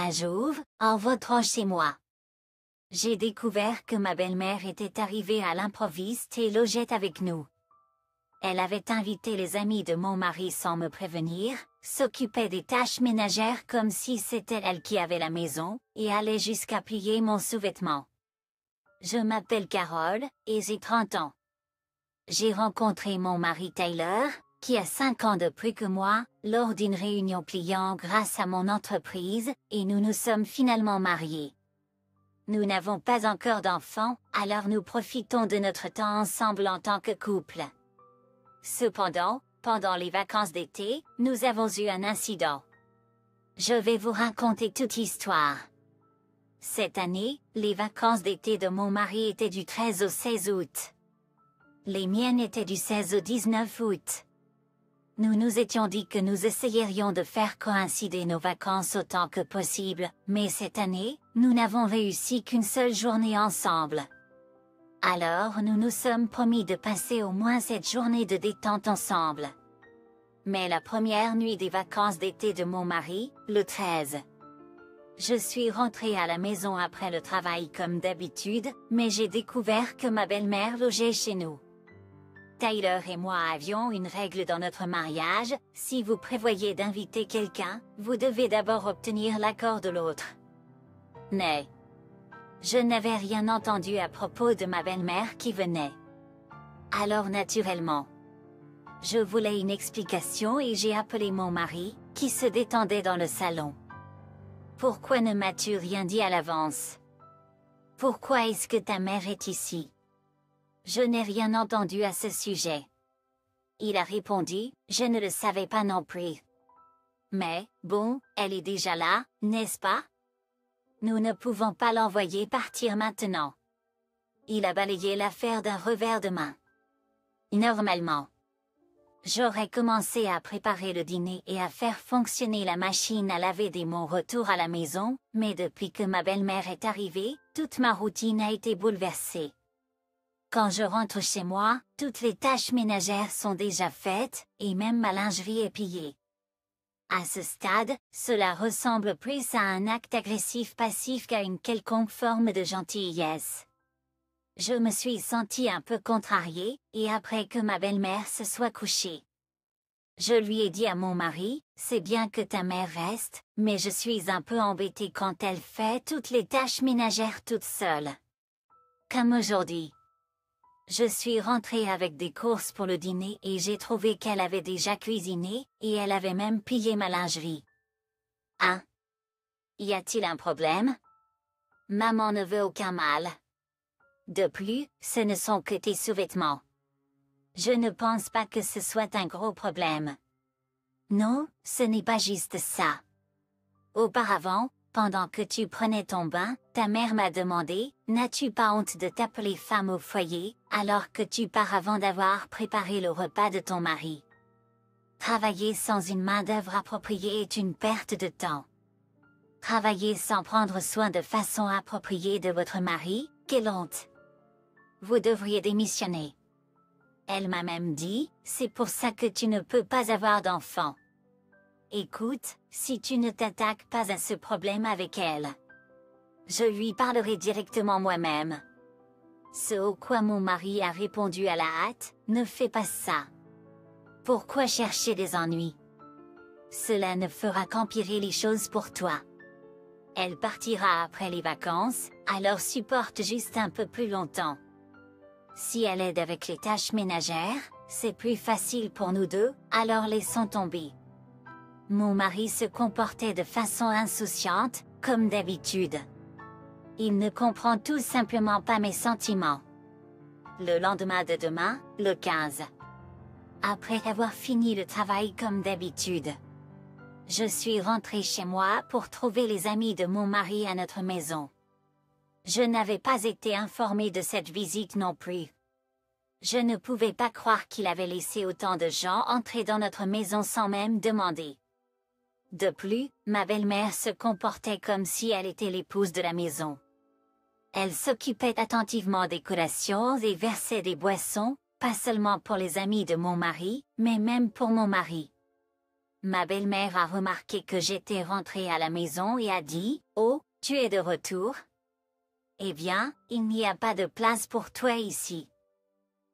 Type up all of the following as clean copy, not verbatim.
Un jour, en rentrant chez moi, j'ai découvert que ma belle-mère était arrivée à l'improviste et logeait avec nous. Elle avait invité les amis de mon mari sans me prévenir, s'occupait des tâches ménagères comme si c'était elle qui avait la maison, et allait jusqu'à plier mon sous-vêtement. Je m'appelle Carole, et j'ai 30 ans. J'ai rencontré mon mari Taylor, qui a 5 ans de plus que moi, lors d'une réunion client grâce à mon entreprise, et nous nous sommes finalement mariés. Nous n'avons pas encore d'enfants, alors nous profitons de notre temps ensemble en tant que couple. Cependant, pendant les vacances d'été, nous avons eu un incident. Je vais vous raconter toute l'histoire. Cette année, les vacances d'été de mon mari étaient du 13 au 16 août. Les miennes étaient du 16 au 19 août. Nous nous étions dit que nous essayerions de faire coïncider nos vacances autant que possible, mais cette année, nous n'avons réussi qu'une seule journée ensemble. Alors nous nous sommes promis de passer au moins cette journée de détente ensemble. Mais la première nuit des vacances d'été de mon mari, le 13. Je suis rentrée à la maison après le travail comme d'habitude, mais j'ai découvert que ma belle-mère logeait chez nous. Tyler et moi avions une règle dans notre mariage, si vous prévoyez d'inviter quelqu'un, vous devez d'abord obtenir l'accord de l'autre. Mais je n'avais rien entendu à propos de ma belle-mère qui venait. Alors naturellement, je voulais une explication et j'ai appelé mon mari, qui se détendait dans le salon. Pourquoi ne m'as-tu rien dit à l'avance? Pourquoi est-ce que ta mère est ici? Je n'ai rien entendu à ce sujet. Il a répondu, je ne le savais pas non plus. Mais, bon, elle est déjà là, n'est-ce pas? Nous ne pouvons pas l'envoyer partir maintenant. Il a balayé l'affaire d'un revers de main. Normalement, j'aurais commencé à préparer le dîner et à faire fonctionner la machine à laver dès mon retour à la maison, mais depuis que ma belle-mère est arrivée, toute ma routine a été bouleversée. Quand je rentre chez moi, toutes les tâches ménagères sont déjà faites, et même ma lingerie est pliée. À ce stade, cela ressemble plus à un acte agressif passif qu'à une quelconque forme de gentillesse. Je me suis sentie un peu contrariée, et après que ma belle-mère se soit couchée, je lui ai dit à mon mari, c'est bien que ta mère reste, mais je suis un peu embêtée quand elle fait toutes les tâches ménagères toute seule. Comme aujourd'hui. Je suis rentrée avec des courses pour le dîner et j'ai trouvé qu'elle avait déjà cuisiné, et elle avait même plié ma lingerie. Hein? Y a-t-il un problème? Maman ne veut aucun mal. De plus, ce ne sont que tes sous-vêtements. Je ne pense pas que ce soit un gros problème. Non, ce n'est pas juste ça. Auparavant, pendant que tu prenais ton bain, ta mère m'a demandé, n'as-tu pas honte de t'appeler femme au foyer, alors que tu pars avant d'avoir préparé le repas de ton mari? Travailler sans une main-d'œuvre appropriée est une perte de temps. Travailler sans prendre soin de façon appropriée de votre mari, quelle honte! Vous devriez démissionner. Elle m'a même dit, c'est pour ça que tu ne peux pas avoir d'enfant. Écoute, si tu ne t'attaques pas à ce problème avec elle, je lui parlerai directement moi-même. Ce au quoi mon mari a répondu à la hâte, ne fais pas ça. Pourquoi chercher des ennuis? Cela ne fera qu'empirer les choses pour toi. Elle partira après les vacances, alors supporte juste un peu plus longtemps. Si elle aide avec les tâches ménagères, c'est plus facile pour nous deux, alors laissons tomber. Mon mari se comportait de façon insouciante, comme d'habitude. Il ne comprend tout simplement pas mes sentiments. Le lendemain de demain, le 15. Après avoir fini le travail comme d'habitude, je suis rentrée chez moi pour trouver les amis de mon mari à notre maison. Je n'avais pas été informée de cette visite non plus. Je ne pouvais pas croire qu'il avait laissé autant de gens entrer dans notre maison sans même demander. De plus, ma belle-mère se comportait comme si elle était l'épouse de la maison. Elle s'occupait attentivement des collations et versait des boissons, pas seulement pour les amis de mon mari, mais même pour mon mari. Ma belle-mère a remarqué que j'étais rentrée à la maison et a dit, « Oh, tu es de retour? Eh bien, il n'y a pas de place pour toi ici.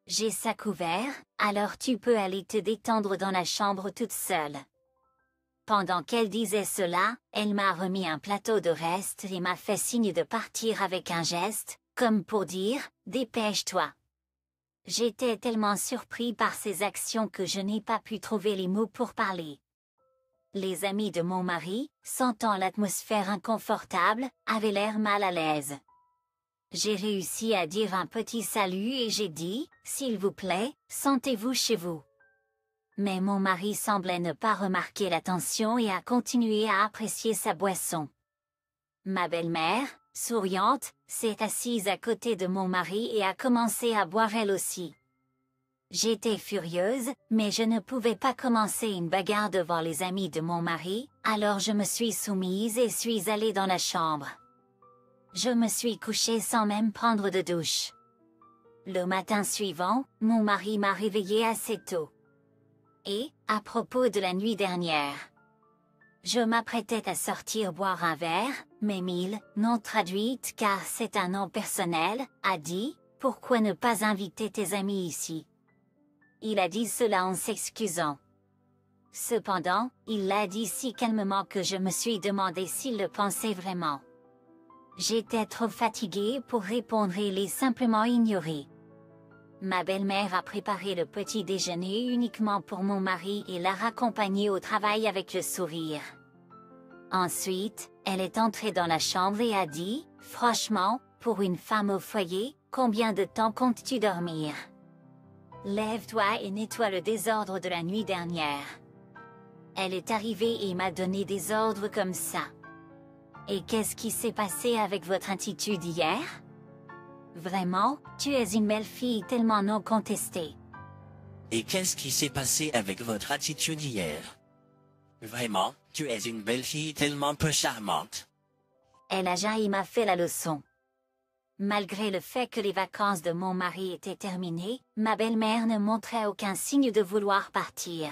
J'ai ça couvert, alors tu peux aller te détendre dans la chambre toute seule. » Pendant qu'elle disait cela, elle m'a remis un plateau de reste et m'a fait signe de partir avec un geste, comme pour dire, « Dépêche-toi. » J'étais tellement surpris par ses actions que je n'ai pas pu trouver les mots pour parler. Les amis de mon mari, sentant l'atmosphère inconfortable, avaient l'air mal à l'aise. J'ai réussi à dire un petit salut et j'ai dit, « S'il vous plaît, sentez-vous chez vous. » Mais mon mari semblait ne pas remarquer l'attention et a continué à apprécier sa boisson. Ma belle-mère, souriante, s'est assise à côté de mon mari et a commencé à boire elle aussi. J'étais furieuse, mais je ne pouvais pas commencer une bagarre devant les amis de mon mari, alors je me suis soumise et suis allée dans la chambre. Je me suis couchée sans même prendre de douche. Le matin suivant, mon mari m'a réveillée assez tôt. Et, à propos de la nuit dernière, je m'apprêtais à sortir boire un verre, mais Mille, non traduite car c'est un nom personnel, a dit, « Pourquoi ne pas inviter tes amis ici ?» Il a dit cela en s'excusant. Cependant, il l'a dit si calmement que je me suis demandé s'il le pensait vraiment. J'étais trop fatiguée pour répondre et l'ai simplement ignoré. Ma belle-mère a préparé le petit déjeuner uniquement pour mon mari et l'a raccompagné au travail avec le sourire. Ensuite, elle est entrée dans la chambre et a dit, « Franchement, pour une femme au foyer, combien de temps comptes-tu dormir? Lève-toi et nettoie le désordre de la nuit dernière. » Elle est arrivée et m'a donné des ordres comme ça. « Et qu'est-ce qui s'est passé avec votre attitude hier? Vraiment, tu es une belle fille tellement non contestée. » Et qu'est-ce qui s'est passé avec votre attitude hier? Vraiment, tu es une belle fille tellement peu charmante. Elle a jailli m'a fait la leçon. Malgré le fait que les vacances de mon mari étaient terminées, ma belle-mère ne montrait aucun signe de vouloir partir.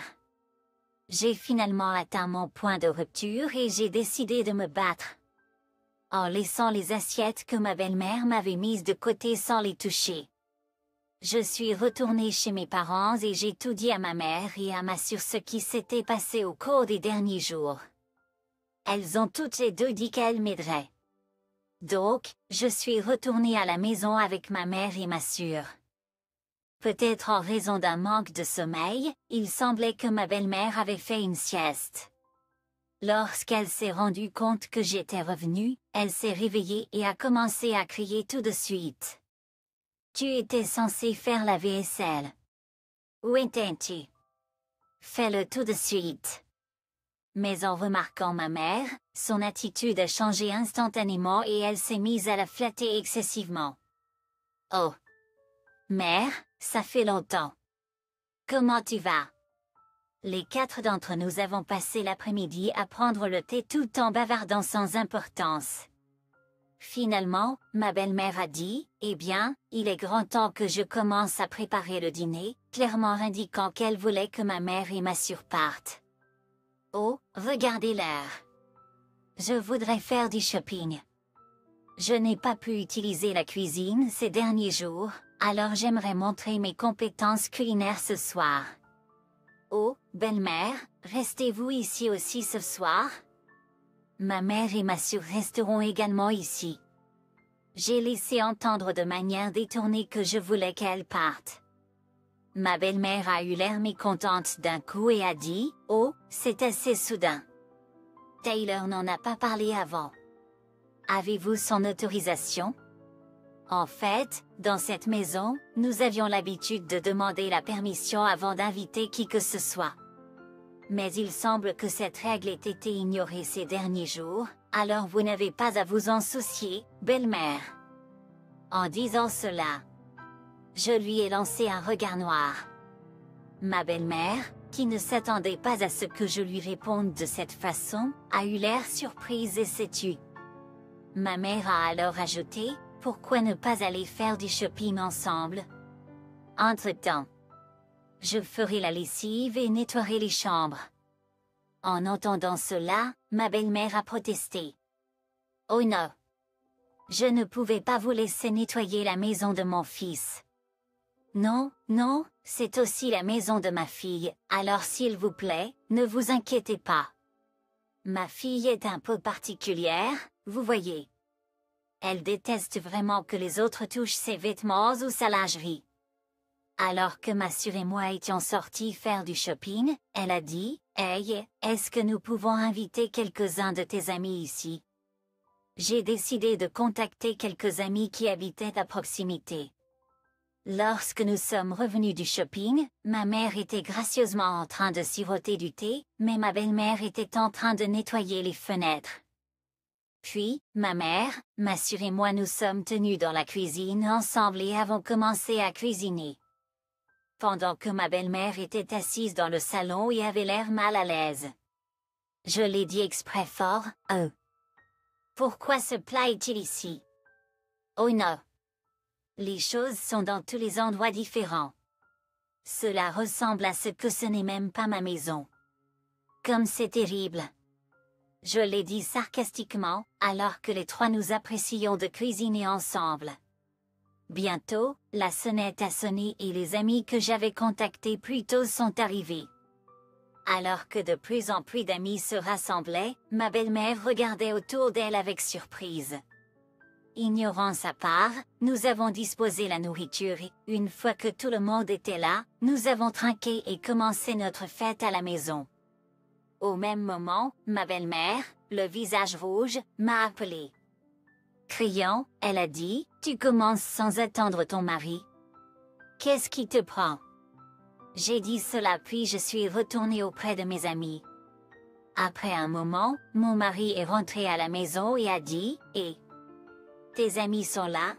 J'ai finalement atteint mon point de rupture et j'ai décidé de me battre. En laissant les assiettes que ma belle-mère m'avait mises de côté sans les toucher. Je suis retournée chez mes parents et j'ai tout dit à ma mère et à ma sœur ce qui s'était passé au cours des derniers jours. Elles ont toutes les deux dit qu'elles m'aideraient. Donc, je suis retournée à la maison avec ma mère et ma sœur. Peut-être en raison d'un manque de sommeil, il semblait que ma belle-mère avait fait une sieste. Lorsqu'elle s'est rendue compte que j'étais revenue, elle s'est réveillée et a commencé à crier tout de suite. « Tu étais censé faire la vaisselle. Où étais-tu? Fais-le tout de suite. » Mais en remarquant ma mère, son attitude a changé instantanément et elle s'est mise à la flatter excessivement. « Oh! Mère, ça fait longtemps. Comment tu vas? » Les 4 d'entre nous avons passé l'après-midi à prendre le thé tout en bavardant sans importance. Finalement, ma belle-mère a dit, « Eh bien, il est grand temps que je commence à préparer le dîner », clairement indiquant qu'elle voulait que ma mère et ma sœur partent. Oh, regardez l'heure. Je voudrais faire du shopping. Je n'ai pas pu utiliser la cuisine ces derniers jours, alors j'aimerais montrer mes compétences culinaires ce soir. Oh, belle-mère, restez-vous ici aussi ce soir? Ma mère et ma sœur resteront également ici. J'ai laissé entendre de manière détournée que je voulais qu'elles partent. Ma belle-mère a eu l'air mécontente d'un coup et a dit, « Oh, c'est assez soudain. Taylor n'en a pas parlé avant. Avez-vous son autorisation? » En fait, dans cette maison, nous avions l'habitude de demander la permission avant d'inviter qui que ce soit. Mais il semble que cette règle ait été ignorée ces derniers jours, alors vous n'avez pas à vous en soucier, belle-mère. En disant cela, je lui ai lancé un regard noir. Ma belle-mère, qui ne s'attendait pas à ce que je lui réponde de cette façon, a eu l'air surprise et s'est tue. Ma mère a alors ajouté, « Pourquoi ne pas aller faire du shopping ensemble? Entre-temps, je ferai la lessive et nettoierai les chambres. » En entendant cela, ma belle-mère a protesté. Oh non! Je ne pouvais pas vous laisser nettoyer la maison de mon fils. Non, non, c'est aussi la maison de ma fille, alors s'il vous plaît, ne vous inquiétez pas. Ma fille est un peu particulière, vous voyez. Elle déteste vraiment que les autres touchent ses vêtements ou sa lingerie. Alors que ma sœur et moi étions sortis faire du shopping, elle a dit, « Hey, est-ce que nous pouvons inviter quelques-uns de tes amis ici ?» J'ai décidé de contacter quelques amis qui habitaient à proximité. Lorsque nous sommes revenus du shopping, ma mère était gracieusement en train de siroter du thé, mais ma belle-mère était en train de nettoyer les fenêtres. Puis, ma mère, ma sœur et moi nous sommes tenus dans la cuisine ensemble et avons commencé à cuisiner. Pendant que ma belle-mère était assise dans le salon et avait l'air mal à l'aise. Je l'ai dit exprès fort, « Oh! Pourquoi ce plat est-il ici? Oh non! Les choses sont dans tous les endroits différents. Cela ressemble à ce que ce n'est même pas ma maison. Comme c'est terrible! » Je l'ai dit sarcastiquement, alors que les trois nous apprécions de cuisiner ensemble. Bientôt, la sonnette a sonné et les amis que j'avais contactés plus tôt sont arrivés. Alors que de plus en plus d'amis se rassemblaient, ma belle-mère regardait autour d'elle avec surprise. Ignorant sa part, nous avons disposé la nourriture et, une fois que tout le monde était là, nous avons trinqué et commencé notre fête à la maison. Au même moment, ma belle-mère, le visage rouge, m'a appelé. Criant, elle a dit, « Tu commences sans attendre ton mari. Qu'est-ce qui te prend? » J'ai dit cela puis je suis retournée auprès de mes amis. Après un moment, mon mari est rentré à la maison et a dit, « Et tes amis sont là? »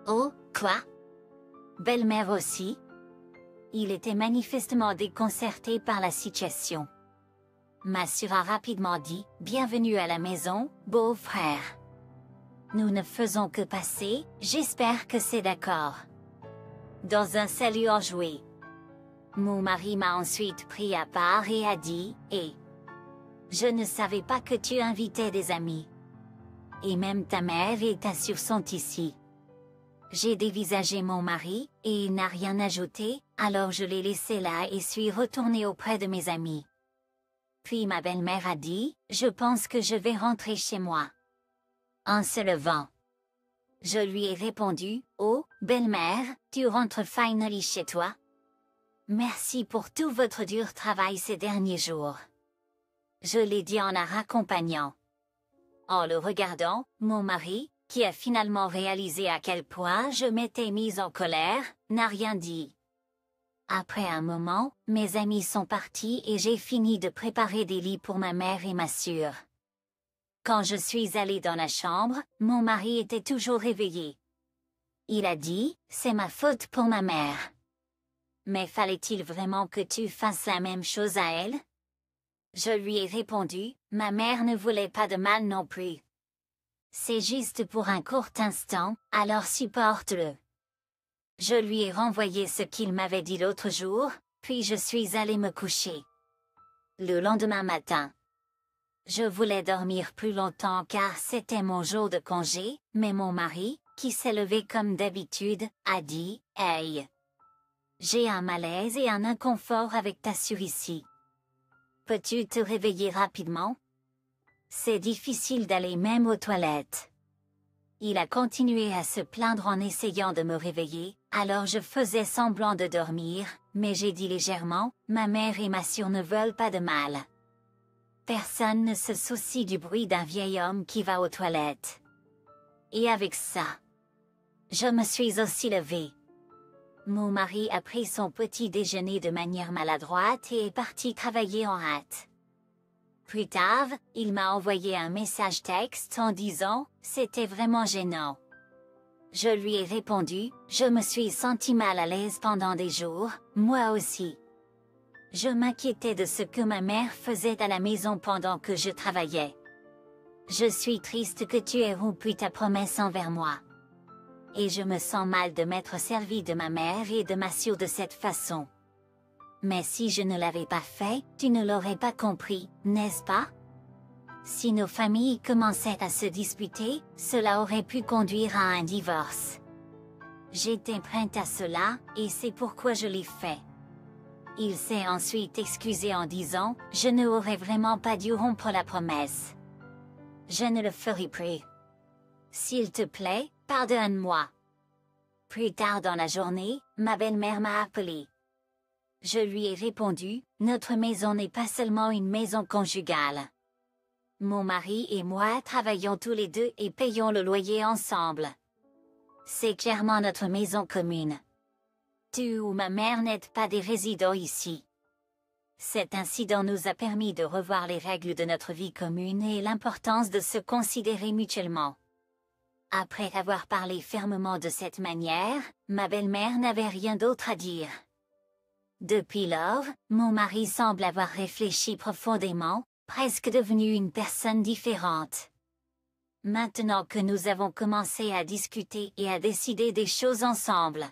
Oh, quoi? Belle-mère aussi? Il était manifestement déconcerté par la situation. Ma sœur a rapidement dit, « Bienvenue à la maison, beau-frère. Nous ne faisons que passer, j'espère que c'est d'accord. » Dans un salut enjoué. Mon mari m'a ensuite pris à part et a dit, « Et je ne savais pas que tu invitais des amis. Et même ta mère et ta sœur sont ici. » J'ai dévisagé mon mari, et il n'a rien ajouté, alors je l'ai laissé là et suis retournée auprès de mes amis. Puis ma belle-mère a dit, « Je pense que je vais rentrer chez moi. » En se levant. Je lui ai répondu, « Oh, belle-mère, tu rentres finally chez toi? Merci pour tout votre dur travail ces derniers jours. » Je l'ai dit en la raccompagnant. En le regardant, mon mari, qui a finalement réalisé à quel point je m'étais mise en colère, n'a rien dit. Après un moment, mes amis sont partis et j'ai fini de préparer des lits pour ma mère et ma sœur. Quand je suis allée dans la chambre, mon mari était toujours réveillé. Il a dit, « C'est ma faute pour ma mère. » Mais fallait-il vraiment que tu fasses la même chose à elle? Je lui ai répondu, « Ma mère ne voulait pas de mal non plus. C'est juste pour un court instant, alors supporte-le. » Je lui ai renvoyé ce qu'il m'avait dit l'autre jour, puis je suis allée me coucher. Le lendemain matin. Je voulais dormir plus longtemps car c'était mon jour de congé, mais mon mari, qui s'est levé comme d'habitude, a dit, « Hey! J'ai un malaise et un inconfort avec ta sœur ici. Peux-tu te réveiller rapidement? C'est difficile d'aller même aux toilettes. » Il a continué à se plaindre en essayant de me réveiller, alors je faisais semblant de dormir, mais j'ai dit légèrement, « Ma mère et ma sœur ne veulent pas de mal. » Personne ne se soucie du bruit d'un vieil homme qui va aux toilettes. Et avec ça, je me suis aussi levée. Mon mari a pris son petit déjeuner de manière maladroite et est parti travailler en hâte. Plus tard, il m'a envoyé un message texte en disant « C'était vraiment gênant. » Je lui ai répondu « Je me suis senti mal à l'aise pendant des jours, moi aussi. » Je m'inquiétais de ce que ma mère faisait à la maison pendant que je travaillais. Je suis triste que tu aies rompu ta promesse envers moi. Et je me sens mal de m'être servi de ma mère et de ma sœur de cette façon. Mais si je ne l'avais pas fait, tu ne l'aurais pas compris, n'est-ce pas? Si nos familles commençaient à se disputer, cela aurait pu conduire à un divorce. J'étais prête à cela, et c'est pourquoi je l'ai fait. Il s'est ensuite excusé en disant, je n'aurais vraiment pas dû rompre la promesse. Je ne le ferai plus. S'il te plaît, pardonne-moi. Plus tard dans la journée, ma belle-mère m'a appelé. Je lui ai répondu, notre maison n'est pas seulement une maison conjugale. Mon mari et moi travaillons tous les deux et payons le loyer ensemble. C'est clairement notre maison commune. Tu ou ma mère n'êtes pas des résidents ici. Cet incident nous a permis de revoir les règles de notre vie commune et l'importance de se considérer mutuellement. Après avoir parlé fermement de cette manière, ma belle-mère n'avait rien d'autre à dire. Depuis lors, mon mari semble avoir réfléchi profondément, presque devenu une personne différente. Maintenant que nous avons commencé à discuter et à décider des choses ensemble,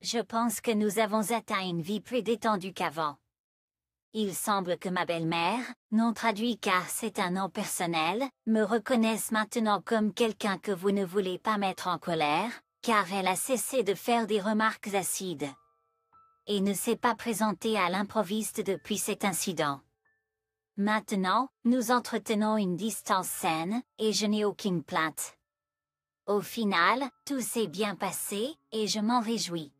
je pense que nous avons atteint une vie plus détendue qu'avant. Il semble que ma belle-mère, non traduit car c'est un nom personnel, me reconnaisse maintenant comme quelqu'un que vous ne voulez pas mettre en colère, car elle a cessé de faire des remarques acides. Et ne s'est pas présentée à l'improviste depuis cet incident. Maintenant, nous entretenons une distance saine, et je n'ai aucune plainte. Au final, tout s'est bien passé, et je m'en réjouis.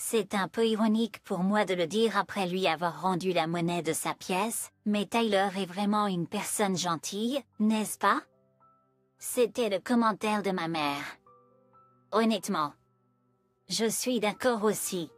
C'est un peu ironique pour moi de le dire après lui avoir rendu la monnaie de sa pièce, mais Tyler est vraiment une personne gentille, n'est-ce pas? C'était le commentaire de ma mère. Honnêtement. Je suis d'accord aussi.